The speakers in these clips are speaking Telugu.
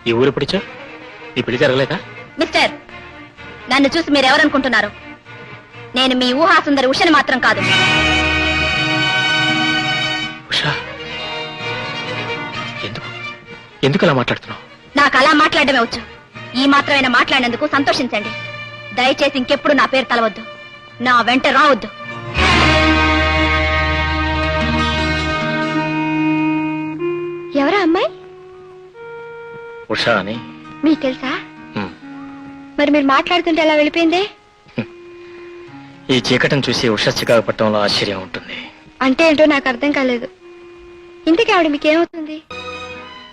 ఈ ఊరు ఎప్పుడిచ్చా? నీ పెళ్లి జరగలేదా? మిస్టర్, నన్ను చూసి మీరెవరనుకుంటున్నారు? నేను మీ ఊహాసుందరి ఉషని మాత్రం కాదు. ఉషా, ఎందుకు అలా మాట్లాడుతున్నావు? నాకు అలా మాట్లాడమే వచ్చు. ఈ మాత్రమైనా మాట్లాడినందుకు సంతోషించండి. దయచేసి ఇంకెప్పుడు నా పేరు తలవద్దు, నా వెంట రావద్దు. ఎవరా అమ్మాయి? ఉషా అని. మీకు తెలుసా? మరి మీరు మాట్లాడుతుంటే ఎలా వెళ్ళిపోయింది? ఈ చీకటిని చూసి ఉషా చికాకు పట్టడంలో ఆశ్చర్యం ఉంటుంది. అంటే ఏంటో నాకు అర్థం కాలేదు. ఇంతకీ ఆవిడ మీకేమవుతుంది?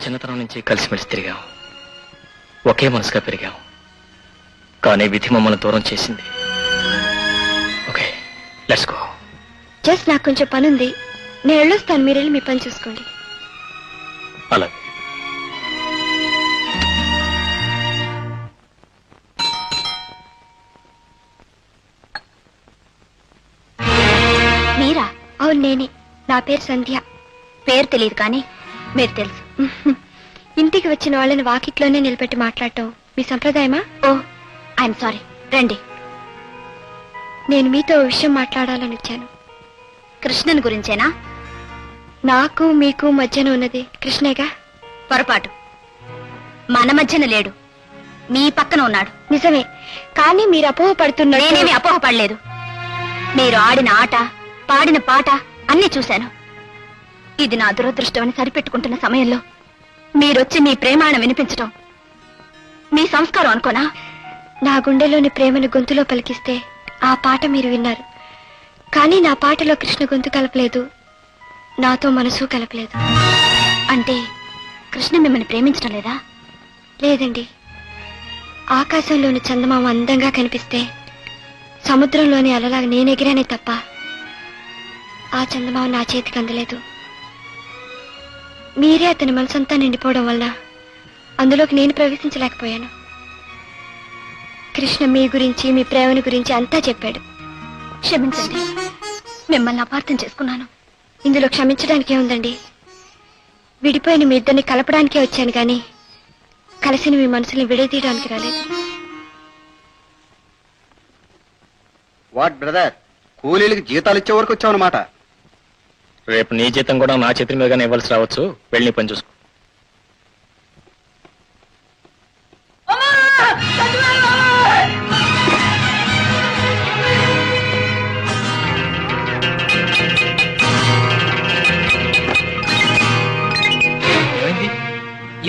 చిన్నతనం నుంచి కలిసిమెలిసి తిరిగాం, ఒకే మనసుగా పెరిగాం. కానీ విధి మమ్మల్ని దూరం చేసింది. Okay, let's go. జస్ట్ నాకు కొంచెం పనుంది, నేను వెళ్ళొస్తాను. మీరు వెళ్ళి మీ పని చూసుకోండి. అలా మీరా? అవును, నేనే. నా పేరు సంధ్య. పేరు తెలియదు కానీ మీరు తెలుసు. ఇంటికి వచ్చిన వాళ్ళని వాకిట్లోనే నిలబెట్టి మాట్లాడటం మీ సంప్రదాయమా? ఓ, ఐఎమ్ సారీ. రండి. నేను మీతో ఓ విషయం మాట్లాడాలని వచ్చాను. కృష్ణన్ గురించేనా? నాకు మీకు మధ్యన ఉన్నది కృష్ణేగా. పొరపాటు. మన మధ్యన లేడు, మీ పక్కన ఉన్నాడు. నిజమే, కానీ మీరు అపోహపడుతున్నారు. నేనేమి అపోహపడలేదు. మీరు ఆడిన ఆట, పాడిన పాట అన్నీ చూశాను. ఇది నా దురదృష్టమని సరిపెట్టుకుంటున్న సమయంలో మీరొచ్చి మీ ప్రేమాయణం వినిపించటం మీ సంస్కారం అనుకోనా? నా గుండెలోని ప్రేమను గొంతులో పలికిస్తే ఆ పాట మీరు విన్నారు. కానీ నా పాటలో కృష్ణ గొంతు కలపలేదు, నాతో మనసు కలపలేదు. అంటే కృష్ణ మిమ్మల్ని ప్రేమించడం లేదా? లేదండి. ఆకాశంలోని చందమామ అందంగా కనిపిస్తే సముద్రంలోని అలలాగా నేను ఎగిరానే తప్ప ఆ చందమామ నా చేతికి అందలేదు. మీరే అతని మనసంతా నిండిపోవడం వల్ల అందులోకి నేను ప్రవేశించలేకపోయాను. కృష్ణ మీ గురించి, మీ ప్రేమని గురించి అంతా చెప్పాడు. క్షమించండి, మిమ్మల్ని అపార్థం చేసుకున్నాను. ఇందులో క్షమించడానికే ఉందండి. విడిపోయిన మీ ఇద్దరిని కలపడానికే వచ్చాను కానీ కలిసిన మీ మనసుని విడదీయడానికి రాలేదు. వాట్ బ్రదర్, కూలీలకి జీతాలు ఇచ్చే వరకు వచ్చావన్నమాట. రేపు నీ జీతం కూడా నా చేతి మీదగానే ఇవ్వాల్సి రావచ్చు. వెళ్ళి పని చూసుకో.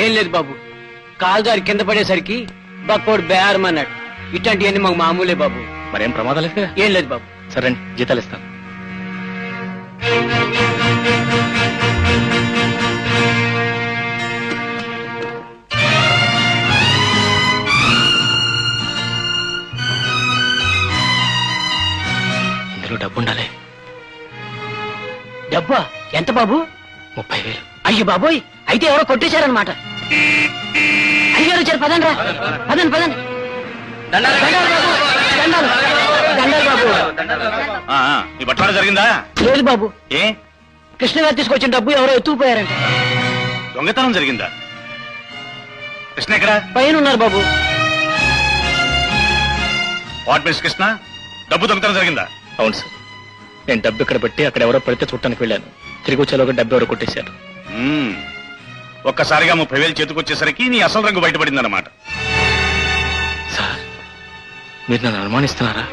ఏం లేదు బాబు, కాలు జారి కింద పడేసరికి బక్కోడు బేరమన్నాడు. ఇట్లాంటివన్నీ మాకు మామూలే బాబు. మరేం ప్రమాదం లేదు కదా? ఏం లేదు బాబు. సరే అండి, జీతాలు ఇస్తాను. ఇందులో డబ్బు ఉండాలి. డబ్బా ఎంత బాబు? 30,000. అయ్యో బాబోయ్, అయితే ఎవరో కొట్టేశారనమాట. అయ్యారు వచ్చారు, పదండి రా, పదండి పదండి. ఈ బట్వాడా జరిగిందా? లేదు బాబు. ఏ కృష్ణ గారు తీసుకొచ్చిన డబ్బు ఎవరో ఎత్తుకుపోయారంట. దొంగతనం జరిగిందా? కృష్ణ ఎక్కడ? పైన ఉన్నారు బాబు. వాట్ మిస్ కృష్ణ, డబ్బు దొంగతనం జరిగిందా? అవును సార్, నేను డబ్బు ఇక్కడ పెట్టి అక్కడ ఎవరో పడితే చూడటానికి వెళ్ళాను. తిరిగి వచ్చేలోగా డబ్బు ఎవరో కొట్టేశారు. ఒక్కసారిగా 30,000 చేతికొచ్చేసరికి నీ అసలు రంగు బయటపడిందన్నమాట. సార్, మీరు నన్ను అనుమానిస్తున్నారా?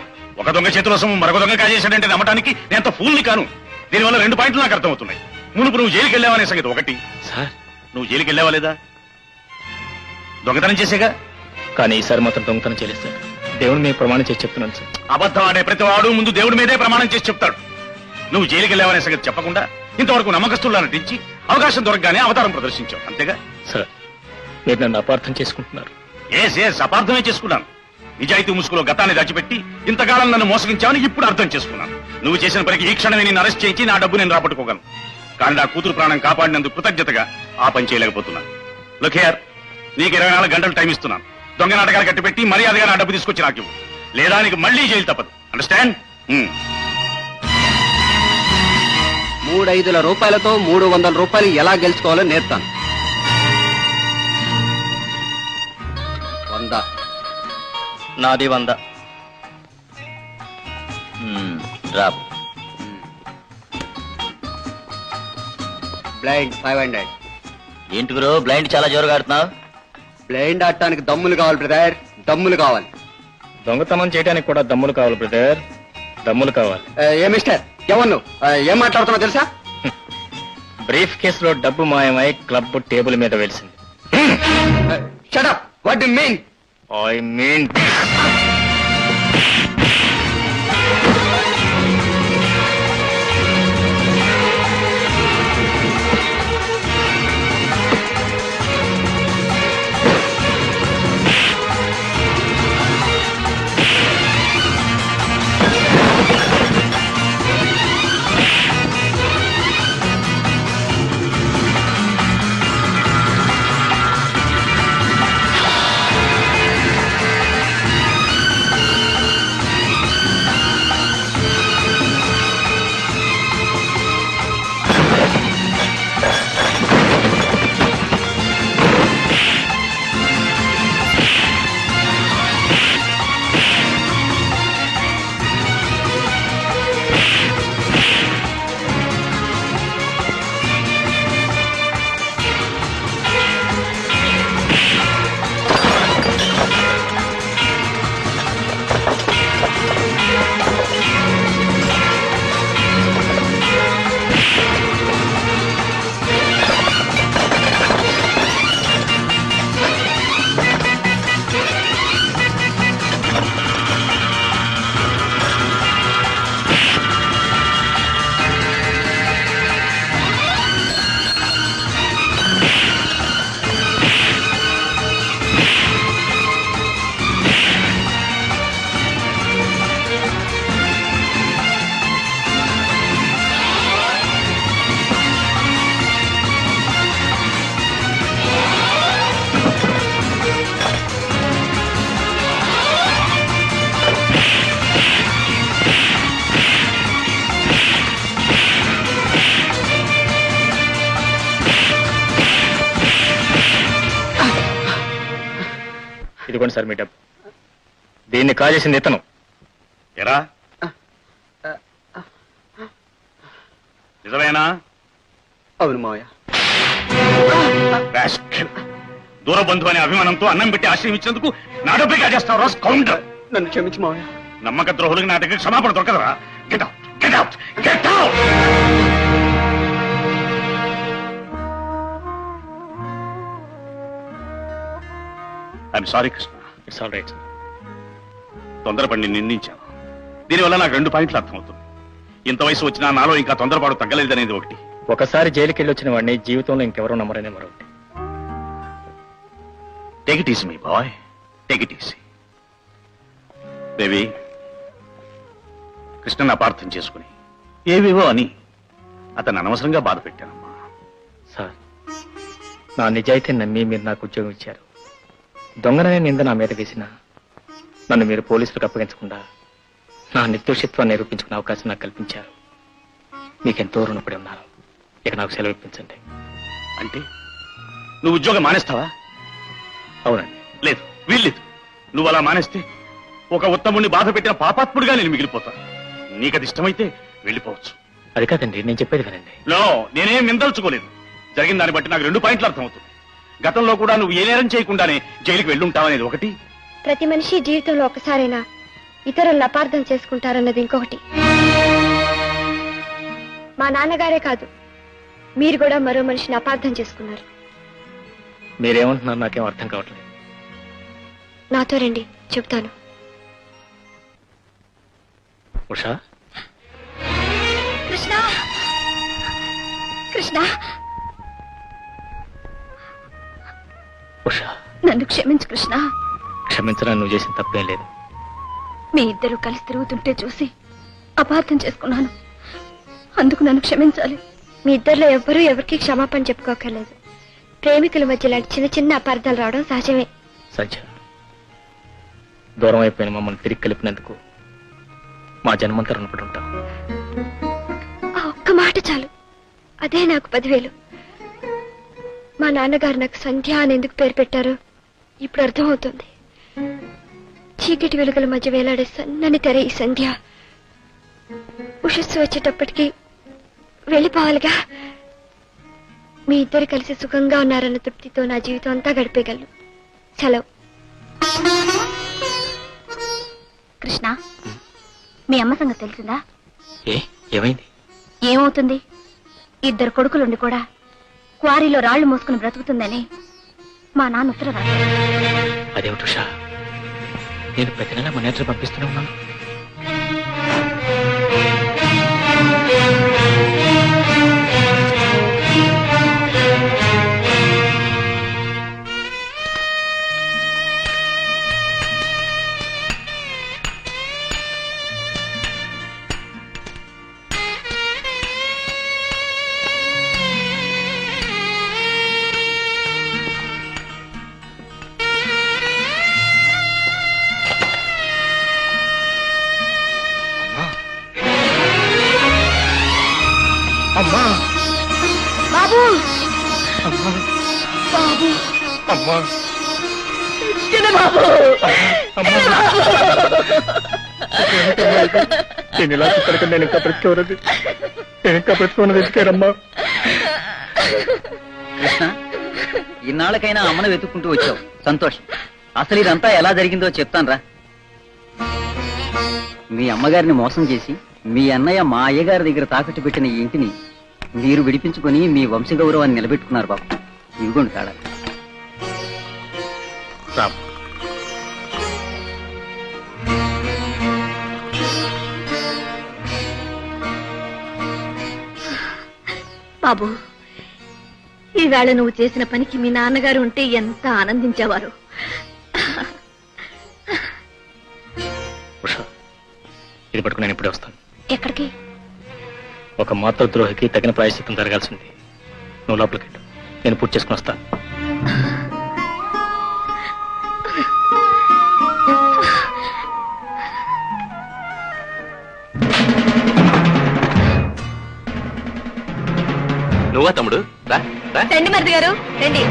ఒక దొంగ చేతిలో సొమ్ము మరొక దొంగ కాజేశాడంటే నమ్మటానికి నేను ఫూల్ని కాను. దీనివల్ల 2 పాయింట్లు నాకు అర్థమవుతున్నాయి. మునుపు నువ్వు జైలుకి వెళ్ళావనే సంగతి ఒకటి. సార్, నువ్వు జైలుకి వెళ్ళావా లేదా? దొంగతనం చేసేగా. కానీ ఈసారి మాత్రం దొంగతనం చేయలేదు సార్. దేవుని మీద ప్రమాణం చేసి చెప్తున్నాను సార్. అబద్ధం ఆడే ప్రతి వాడు ముందు దేవుడి మీదే ప్రమాణం చేసి చెప్తాడు. నువ్వు జైలుకి వెళ్ళావనే సంగతి చెప్పకుండా ఇంతవరకు నమ్మకస్తుల్లా నటించి అవకాశం దొరకగానే అవతారం ప్రదర్శించావు, అంతేగా? సార్, మీరు నన్ను అపార్థం చేసుకుంటున్నారు. ఏస్ అపార్థమే చేసుకున్నాను. నిజాయితీ ముసుగులో గతాన్ని దాచిపెట్టి ఇంతకాలం నన్ను మోసగించావని ఇప్పుడు అర్థం చేసుకున్నాను. నువ్వు చేసిన పనికి ఈ క్షణమే నిన్ను అరెస్ట్ చేయించి నా డబ్బు నేను రాబట్టుకోగలను. కానీ నా కూతురు ప్రాణం కాపాడినందుకు కృతజ్ఞతగా ఆ పని చేయలేకపోతున్నాను. లుక్ హియర్, నీకు 24 గంటలు టైం ఇస్తున్నాను. దొంగ నాటకాలు కట్టిపెట్టి మర్యాదగా నా డబ్బు తీసుకొచ్చి నాకు ఇవ్వు, లేదా నీకు మళ్లీ జైలు తప్పదు. అండర్స్టాండ్? 300 రూపాయలతో 300 రూపాయలు ఎలా గెలుచుకోవాలో నేర్తాను. నాది 100. డ్రాప్. బ్లైండ్ 500. ఏంటి గురు బ్లైండ్ చాలా జోరుగా ఆడుతున్నావు? బ్లైండ్ ఆడటానికి దమ్ములు కావాలి బ్రదర్, దమ్ములు కావాలి. దొంగతనం చేయడానికి కూడా దమ్ములు కావాలి బ్రదర్, దమ్ములు కావాలి. ఏ మిస్టర్ ఎవరు ఏం మాట్లాడుతున్నావు తెలుసా? బ్రీఫ్ కేసులో డబ్బు మాయమై క్లబ్ టేబుల్ మీద వెలిసింది. Shut up. What do mean? I mean ఇదిగోండి సార్ మీ డబ్బు. దీన్ని కాజేసింది ఇతను. ఎరా నిజమేనా? అవును మావయ్య. రాస్కెల్. దూర బంధువు అనే అభిమానంతో అన్నం పెట్టి ఆశ్రయం ఇచ్చినందుకు నా డబ్బే కాజేస్తావు రాస్ కౌంటర్. నన్ను క్షమించు మావయ్య. నమ్మక ద్రోహులకు నా దగ్గర క్షమాపణ దొరకదరా? Get out, get out, get out. I'm sorry Krishna. It's all right sir. తొందరపడి నిందించాను. దీనివల్ల నాకు 2 పాయింట్లు అర్థమవుతుంది. ఇంత వయసు వచ్చినా నాలో ఇంకా తొందరపాటు తగ్గలేదనేది ఒకటి. ఒకసారి జైలుకి వెళ్ళి వచ్చిన వాడిని జీవితంలో ఇంకెవరూ నమ్మరనే మరొకటి. Take it easy my boy, take it easy. Baby, కృష్ణని అపార్థం చేసుకుని ఏవేవో అని అతను అనవసరంగా బాధ పెట్టానమ్మా. సార్, నా నిజాయితీని నమ్మి మీరు నాకు ఉద్యోగం ఇచ్చారు. దొంగననే నింద నా మీద వేసిన నన్ను మీరు పోలీసులకు అప్పగించకుండా నా నిర్దోషిత్వాన్ని నిరూపించుకునే అవకాశం నాకు కల్పించారు. మీకెంతో రుణపడి ఉన్నారు. ఇక నాకు సెలవు ఇప్పించండి. అంటే నువ్వు ఉద్యోగం మానేస్తావా? అవునండి. లేదు, వీల్లేదు. నువ్వు అలా మానేస్తే ఒక ఉత్తముడిని బాధ పెట్టిన పాపాత్ముడిగా నేను మిగిలిపోతాను. నీకది ఇష్టమైతే వెళ్ళిపోవచ్చు. అది కాదండి, నేను చెప్పేది కదండి. నో, నేనేం మిందల్చుకోలేదు. జరిగిన దాన్ని బట్టి నాకు 2 పాయింట్లు అర్థమవుతుంది. గతంలో కూడా నువ్వు ఏ నేరం చేయకుండానే జైలుకి వెళ్ళుంటావనేది ఒకటి. ప్రతి మనిషి జీవితంలో ఒకసారైనా ఇతరులను అపార్థం చేసుకుంటారన్నది ఇంకొకటి. మా నాన్నగారే కాదు, మీరు కూడా మరో మనిషిని అపార్థం చేసుకున్నారు. మీరేమంటున్నారు నాకేం అర్థం కావట్లేదు. నాతో రండి, చెప్తాను. ఉషా, కృష్ణ, కృష్ణ, ఉషా, నన్ను క్షమించు కృష్ణ. క్షమించడానికి నువ్వు చేసిన తప్పేం లేదు. మీ ఇద్దరు కలిసి తిరుగుతుంటే చూసి అపార్థం చేసుకున్నాను. అందుకు నన్ను క్షమించాలి. మీ ఇద్దరిలో ఎవ్వరూ ఎవరికి క్షమాపణ చెప్పుకోకర్లేదు. ప్రేమికుల మధ్య లాంటి చిన్న చిన్న అపార్థాలు రావడం సహజమే. సంధ్య, దూరం అయిపోయిన మమ్మల్ని తిరిగి కలిపినందుకు మా జన్మంతా రుణపడి ఉంటాం. ఆ ఒక్క మాట చాలు, అదే నాకు 10,000. మా నాన్నగారు నాకు సంధ్య అని ఎందుకు పేరు పెట్టారో ఇప్పుడు అర్థమవుతుంది. చీకటి వెలుగుల మధ్య వేలాడే సన్నని తెర ఈ సంధ్య. ఉషస్సు వచ్చేటప్పటికి వెళ్ళిపోవాలిగా. మీ ఇద్దరు కలిసి సుఖంగా ఉన్నారన్న తృప్తితో నా జీవితం అంతా గడిపేయగలను. సెలవు. కృష్ణ, మీ అమ్మ సంగతి తెలిసిందా? ఏమైంది? ఏమవుతుంది, ఇద్దరు కొడుకులుండి కూడా క్వారీలో రాళ్లు మోసుకుని బ్రతుకుతుందని మా నాన్న ఉత్తరం రాశారు. అదేమిటి ఉషా, నేను ప్రతి నెల మన నేటర్ పంపిస్తూనే ఉన్నాను. అమ్మా, బాబు, అమ్మా, బాబు, అమ్మా, బాబు, అమ్మా. నేను ఇలా చెప్పాను, నేను ఇంకా బ్రతికేవరది, నేను ఇంకా బ్రతికున్నది ఎందుకేనమ్మా? కృష్ణ, ఇన్నాళ్ళకైనా అమ్మను వెతుక్కుంటూ వచ్చావు, సంతోషం. అసలు ఇదంతా ఎలా జరిగిందో చెప్తాను రా. మీ అమ్మగారిని మోసం చేసి మీ అన్నయ్య మా అయ్యగారి దగ్గర తాకట్టు పెట్టిన ఈ ఇంటిని మీరు విడిపించుకొని మీ వంశగౌరవాన్ని నిలబెట్టుకున్నారు బాబు. ఇవిగోండి తాళాలు. రామ్, బాబు, ఈవేళ నువ్వు చేసిన పనికి మీ నాన్నగారు ఉంటే ఎంత ఆనందించేవారు. ఉషా, ఇది పట్టుకుని నేను ఇప్పుడే వస్తాను. ఎక్కడికి? ఒక మాతృద్రోహికి తగిన ప్రాయశ్చిత్తం జరగాల్సింది. నువ్వు లోపలికి వెళ్ళు, నేను పూర్తి చేసుకుని వస్తాను. నువ్వా తమ్ముడు? రా రా. రండి మరిది గారు, రండి.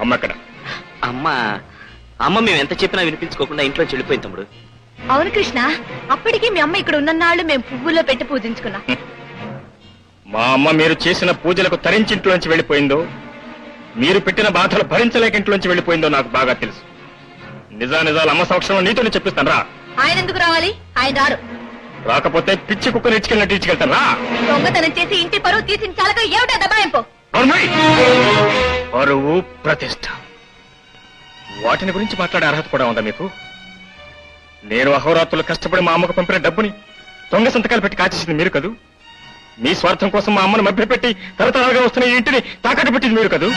అమ్మ ఎక్కడ? అమ్మ మేము ఎంత చెప్పినా వినిపించుకోకుండా ఇంట్లో చెడిపోయింది తమ్ముడు. అవును కృష్ణ, అప్పటికి మీ అమ్మ ఇక్కడ ఉన్నన్నాళ్ళు మేము పువ్వుల్లో పెట్టి పూజించుకున్నాం. మా అమ్మ మీరు చేసిన పూజలకు తరించింట్లోంచి వెళ్ళిపోయిందో, మీరు పెట్టిన బాధలు భరించలేక ఇంట్లోంచి వెళ్ళిపోయిందో నాకు బాగా తెలుసు. నిజాలు అమ్మ సమక్షంలో నీతోనే చెప్పిస్తాను రా. ఆయన ఎందుకు రావాలి? ఆయన రారు. రాకపోతే పిచ్చి కుక్కను ఇచ్చుకెళ్ళినట్టు ఇచ్చుకెళ్తాను రా. దొంగతనం చేసి ఇంటి పరువు తీసిన చాలక ఏమిటా దబాయింపు? పరువు, ప్రతిష్ట, వాటిని గురించి మాట్లాడే అర్హత కూడా ఉందా మీకు? నేను అహోరాత్రులు కష్టపడి మా అమ్మకు పంపిన డబ్బుని దొంగ సంతకాలు పెట్టి కాచేసింది మీరు కదూ. మీ స్వార్థం కోసం మా అమ్మను మభ్యపెట్టి తరతరాలుగా వస్తున్న ఈ ఇంటిని తాకట్టు పెట్టింది మీరు కదూ.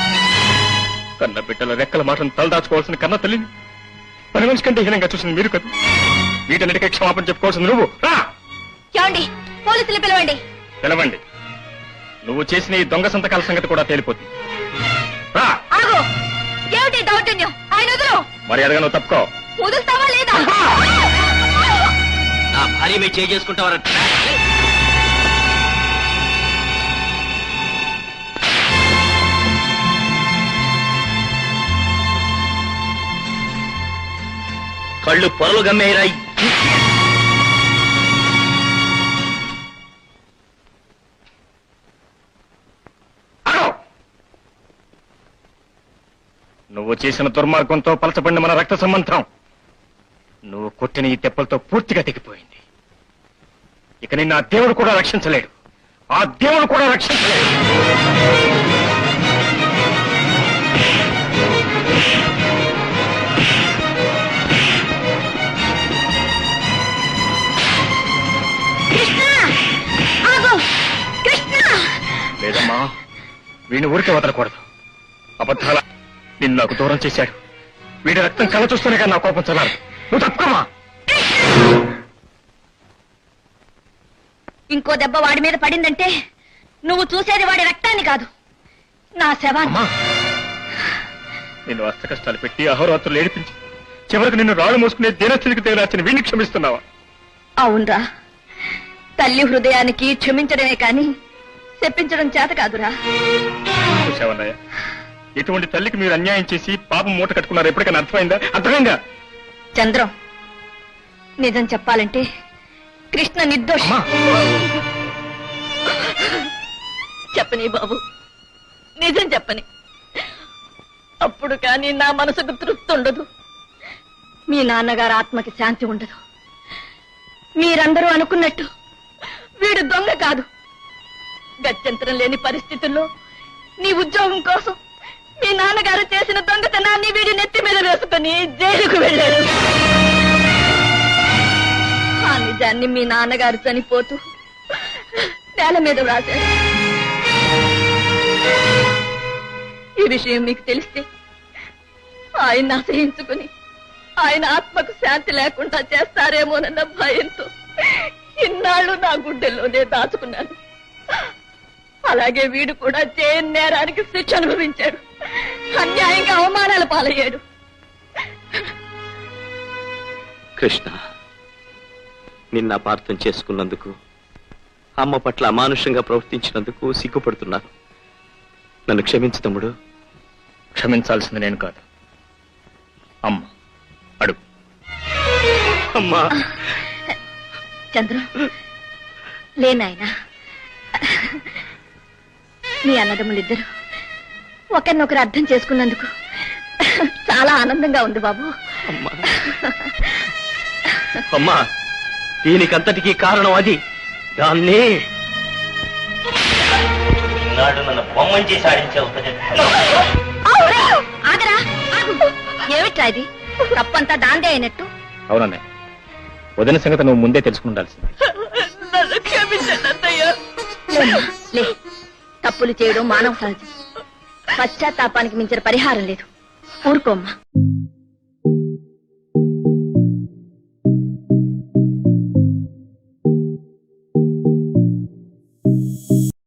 కన్న బిడ్డల రెక్కల మాటను తలదాచుకోవాల్సిన కన్న తల్లిని పని మనిషి కంటే హీనంగా చూసింది మీరు కదూ. వీటన్నిటికీ క్షమాపణ చెప్పుకోవాల్సింది నువ్వు రా. ఏమండి, పోలీసులు పిలవండి. పిలవండి. నువ్వు చేసిన ఈ దొంగ సంతకాల సంగతి కూడా తేలిపోతుంది. రా. ఆగు. ఏమిటి దౌర్జన్యం? ఆయన వదులు. మర్యాదగా నువ్వు తప్పుకో. వదులుతావా లేదా? నా భార్య మీరు చేసుకుంటావారా? కళ్ళు పొరలు గమ్మేరా. నువ్వు చేసిన దుర్మార్గంతో పలచబడిన మన రక్త సంబంధం నువ్వు కొట్టిన ఈ దెబ్బలతో పూర్తిగా తెగిపోయింది. ఇక నిన్ను ఆ దేవుడు కూడా రక్షించలేడు. ఆ దేవుడు కూడా రక్షించలేడు. లేదమ్మా, వీడిని ఊరికే వదలకూడదు. అబద్ధాల నిన్ను నాకు దూరం చేశాడు. వీడి రక్తం కళ్ళ చూస్తూనే కానీ నా కోపం చల్లారు. నువ్వు తప్పుకోమా. ఇంకో దెబ్బ వాడి మీద పడిందంటే నువ్వు చూసేది వాడి రక్తాన్ని కాదు, నా శవాన్ని. నిన్ను అస్త కష్టాలు పెట్టి అహోరాత్రులు ఏడిపించి చివరికి నిన్ను రాళ్ళు మోసుకునే దీనస్థితికి తెగరాచిన వీడిని క్షమిస్తున్నావా? అవునరా, తల్లి హృదయానికి క్షమించడమే కాని తెప్పించడం చేత కాదురా. చూశావన్నయ్య, ఇటువంటి తల్లికి మీరు అన్యాయం చేసి పాపం మూట కట్టుకున్నారు. ఎప్పటికైనా అర్థమైందా? చంద్రం, నిజం చెప్పాలంటే కృష్ణ నిర్దోషి. చెప్పని బాబు, నిజం చెప్పని. అప్పుడు కానీ నా మనసుకు తృప్తి ఉండదు, మీ నాన్నగారు ఆత్మకి శాంతి ఉండదు. మీరందరూ అనుకున్నట్టు వీడు దొంగ కాదు. గత్యంతరం లేని పరిస్థితుల్లో నీ ఉద్యోగం కోసం మీ నాన్నగారు చేసిన దొంగతనాన్ని వీడి నెత్తి మీద వేసుకుని జైలుకు వెళ్ళాడు. ఆ నిజాన్ని మీ నాన్నగారు చనిపోతూ నేల మీద వ్రాశారు. ఈ విషయం మీకు తెలిస్తే ఆయన అసహించుకుని ఆయన ఆత్మకు శాంతి లేకుండా చేస్తారేమోనన్న భయంతో ఇన్నాళ్ళు నా గుండెల్లోనే దాచుకున్నాను. అలాగే వీడు కూడా చేయని నేరానికి శిక్ష అనుభవించాడు. అన్యాయంగా అవమానాల పాలయ్యాడు. కృష్ణ, నిన్న అపార్థం చేసుకున్నందుకు, అమ్మ పట్ల అమానుషంగా ప్రవర్తించినందుకు సిగ్గుపడుతున్నాను. నన్ను క్షమించు తమ్ముడు. క్షమించాల్సింది నేను కాదు, అమ్మ. అడుగు. అమ్మా. చంద్రం, లేనాయనా, మీ అన్నదమ్ములిద్దరూ ఒకరినొకరు అర్థం చేసుకున్నందుకు చాలా ఆనందంగా ఉంది బాబు. అమ్మా, అమ్మా, దీనికంతటికీ కారణం అది. దాన్ని నన్ను బొమ్మని చేసి ఆడించావు. ఆగరా, ఆగు. ఏమిట్రా ఇది? తప్పంతా దాందే అయినట్టు. అవునన్నయ్య, వదిన సంగతి నువ్వు ముందే తెలుసుకుని ఉండాల్సింది. నన్ను క్షమించండి అత్తయ్య. లే, తప్పులు చేయడం మానవ సహజం. పశ్చాత్తాపానికి మించిన పరిహారం లేదు. ఊరుకోమ్మా.